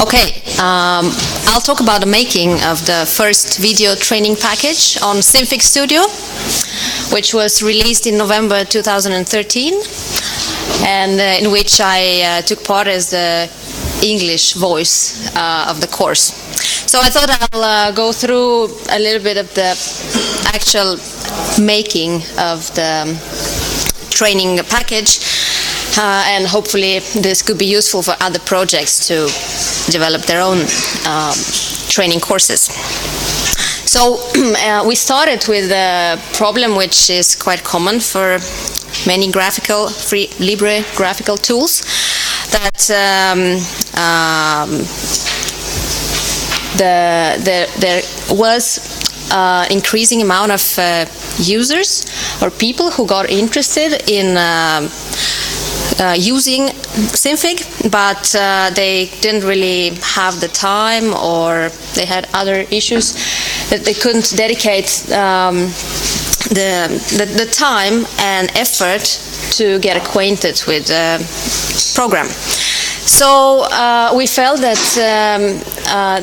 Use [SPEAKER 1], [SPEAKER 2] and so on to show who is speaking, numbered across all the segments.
[SPEAKER 1] Okay, I'll talk about the making of the first video training package on Synfig Studio, which was released in November 2013, and in which I took part as the English voice of the course. So I thought I'll go through a little bit of the actual making of the training package, and hopefully this could be useful for other projects to develop their own training courses. So we started with a problem which is quite common for many free Libre graphical tools, that there was increasing amount of users or people who got interested in using Synfig, but they didn't really have the time, or they had other issues that they couldn't dedicate the time and effort to get acquainted with the program. So we felt that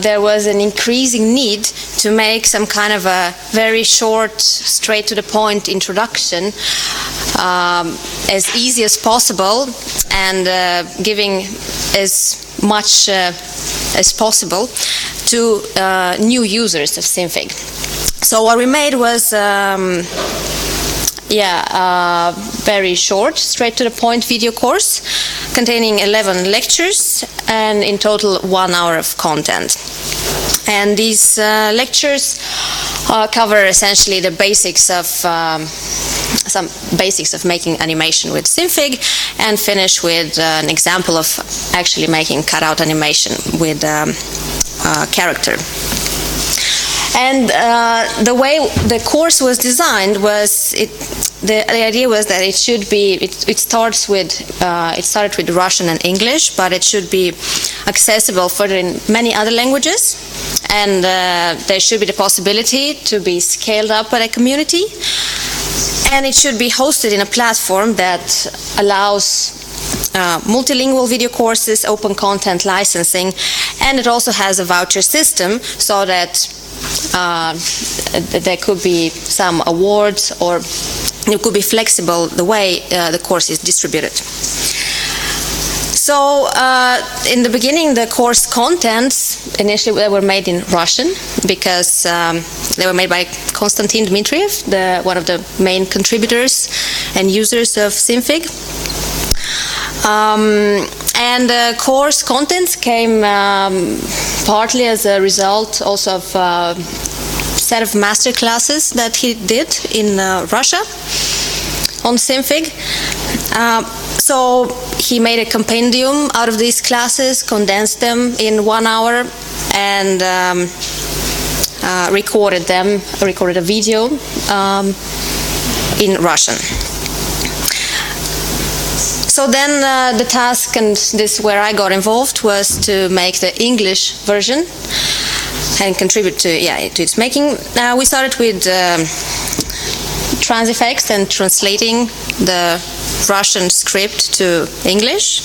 [SPEAKER 1] there was an increasing need to make some kind of a very short, straight to the point introduction, as easy as possible, and giving as much as possible to new users of Synfig. So what we made was very short, straight to the point video course containing 11 lectures and in total 1 hour of content. And these lectures cover essentially the basics of some basics of making animation with Synfig, and finish with an example of actually making cutout animation with character. And the way the course was designed was the idea was that it should be it started with Russian and English, but it should be accessible for in many other languages, and there should be the possibility to be scaled up by the community, and it should be hosted in a platform that allows multilingual video courses, open content licensing, and it also has a voucher system so that there could be some awards, or it could be flexible the way the course is distributed. So in the beginning, the course contents initially they were made in Russian, because they were made by Konstantin Dmitriev, one of the main contributors and users of Synfig. And the course contents came partly as a result also of a set of master classes that he did in Russia on Synfig. So he made a compendium out of these classes, condensed them in 1 hour, and recorded a video in Russian. So then the task, and this is where I got involved, was to make the English version and contribute to its making. We started with Transifex and translating the Russian script to English.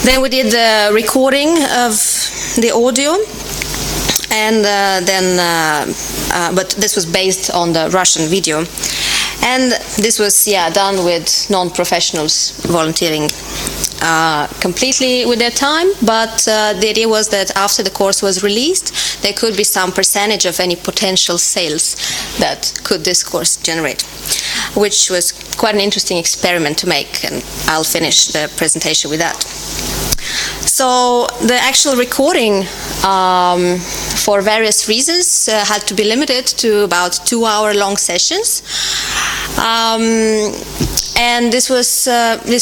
[SPEAKER 1] Then we did the recording of the audio, and but this was based on the Russian video. And this was done with non-professionals volunteering completely with their time, but the idea was that after the course was released, there could be some percentage of any potential sales that this course generate, which was quite an interesting experiment to make, and I'll finish the presentation with that. So the actual recording, for various reasons, had to be limited to about 2 hour long sessions. And this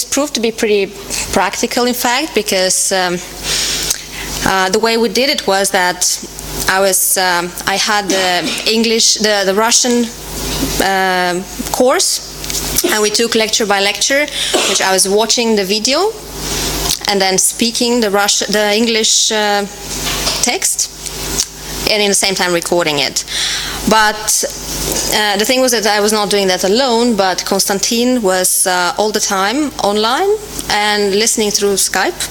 [SPEAKER 1] proved to be pretty practical, in fact, because the way we did it was that I had the Russian course, and we took lecture by lecture, which I was watching the video and then speaking the English text, and in the same time recording it. But the thing was that I was not doing that alone, but Konstantin was all the time online and listening through Skype.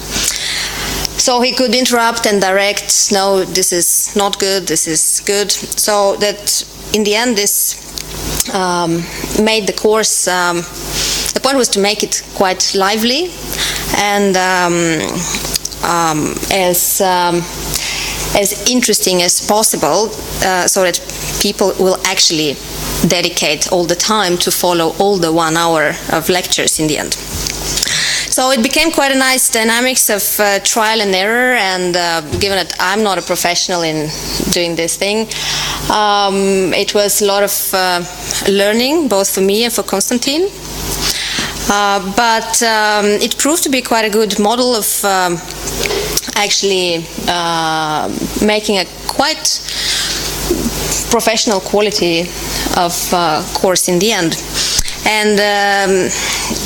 [SPEAKER 1] So he could interrupt and direct, no, this is not good, this is good. So that in the end this made the course, the point was to make it quite lively and as interesting as possible, so that people will actually dedicate all the time to follow all the 1 hour of lectures in the end. So it became quite a nice dynamics of trial and error, and given that I'm not a professional in doing this thing, it was a lot of learning, both for me and for Konstantin. But it proved to be quite a good model of actually making a quite professional quality of course in the end. And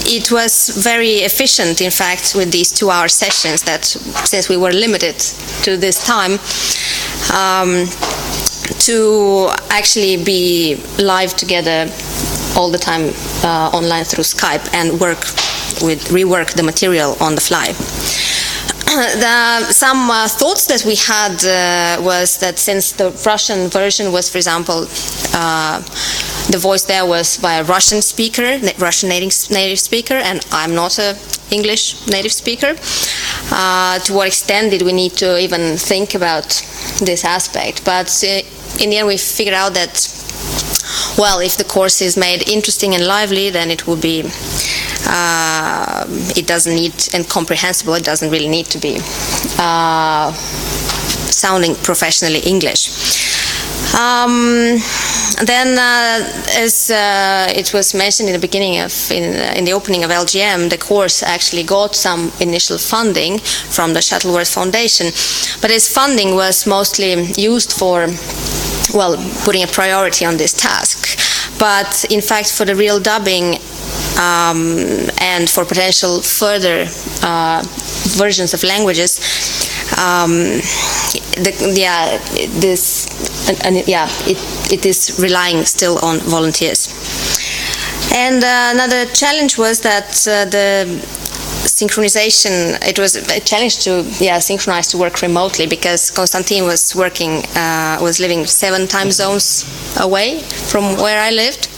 [SPEAKER 1] it was very efficient, in fact, with these 2-hour sessions, that since we were limited to this time, to actually be live together all the time online through Skype and rework the material on the fly. Some thoughts that we had was that since the Russian version was, for example, the voice there was by a Russian speaker, Russian native speaker, and I'm not an English native speaker, to what extent did we need to even think about this aspect? But in the end we figured out that, well, if the course is made interesting and lively, then it will be it doesn't need, and comprehensible, it doesn't really need to be sounding professionally English. Then, as it was mentioned in the beginning in the opening of LGM, the course actually got some initial funding from the Shuttleworth Foundation, but this funding was mostly used for, well, putting a priority on this task. But in fact, for the real dubbing and for potential further versions of languages, it is relying still on volunteers. And another challenge was that the synchronization, it was a challenge to synchronize to work remotely, because Konstantin was living 7 time zones away from where I lived.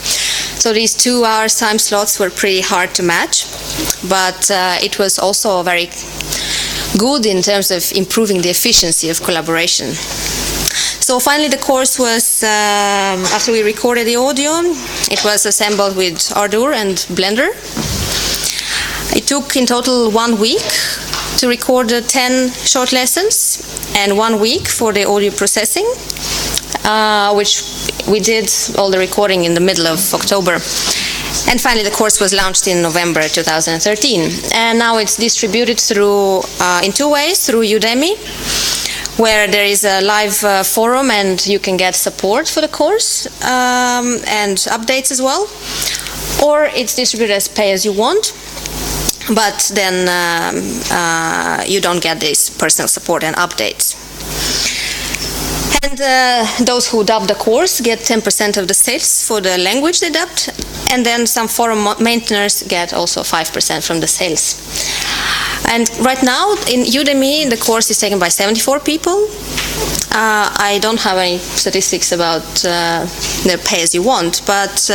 [SPEAKER 1] So these 2-hour time slots were pretty hard to match, but it was also very good in terms of improving the efficiency of collaboration. So finally the course was, after we recorded the audio, it was assembled with Ardour and Blender. It took in total 1 week to record 10 short lessons and 1 week for the audio processing, which we did all the recording in the middle of October. And finally the course was launched in November 2013. And now it's distributed through in 2 ways, through Udemy, where there is a live forum and you can get support for the course and updates as well. Or it's distributed as pay as you want, but then you don't get this personal support and updates. And those who dub the course get 10% of the sales for the language they dubbed, and then some forum maintainers get also 5% from the sales. And right now in Udemy the course is taken by 74 people. I don't have any statistics about their pay as you want, but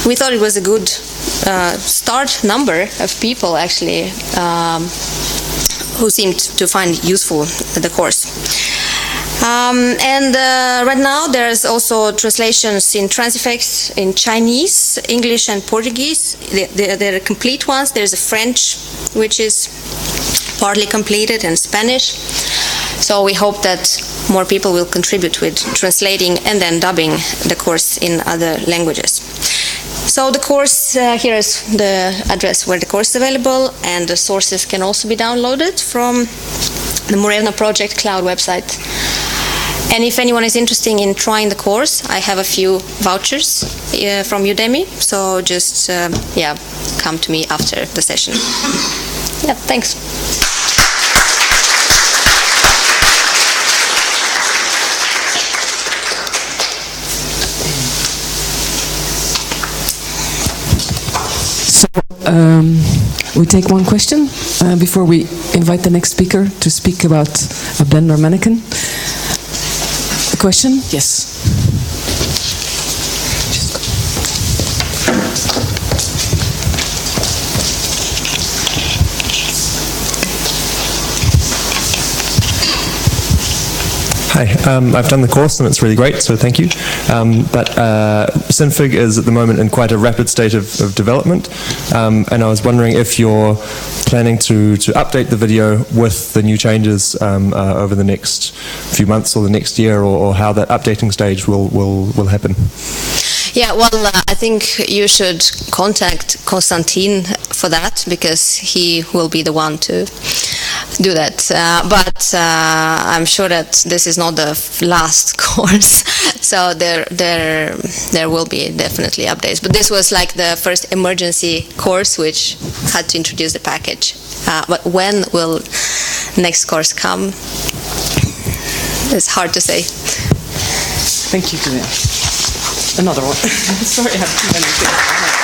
[SPEAKER 1] we thought it was a good start number of people actually who seemed to find useful the course. Right now there's also translations in Transifex in Chinese, English and Portuguese. They're complete ones. There's a French which is partly completed, and Spanish. So we hope that more people will contribute with translating and then dubbing the course in other languages. So the course, here is the address where the course is available, and the sources can also be downloaded from the Morevna Project Cloud website. And if anyone is interested in trying the course, I have a few vouchers from Udemy, so just come to me after the session. Yeah, thanks.
[SPEAKER 2] So we take one question. Before we invite the next speaker to speak about a Blender mannequin, a question? Yes.
[SPEAKER 3] Hi, I've done the course and it's really great, so thank you. But Synfig is at the moment in quite a rapid state of development, and I was wondering if you're planning to update the video with the new changes over the next few months or the next year, or how that updating stage will happen.
[SPEAKER 1] Yeah, well, I think you should contact Konstantin for that, because he will be the one to do that. But I'm sure that this is not the last course, so there will be definitely updates. But this was like the first emergency course which had to introduce the package. But when will next course come? It's hard to say.
[SPEAKER 2] Thank you, Julia. Another one. Sorry, I have too many things.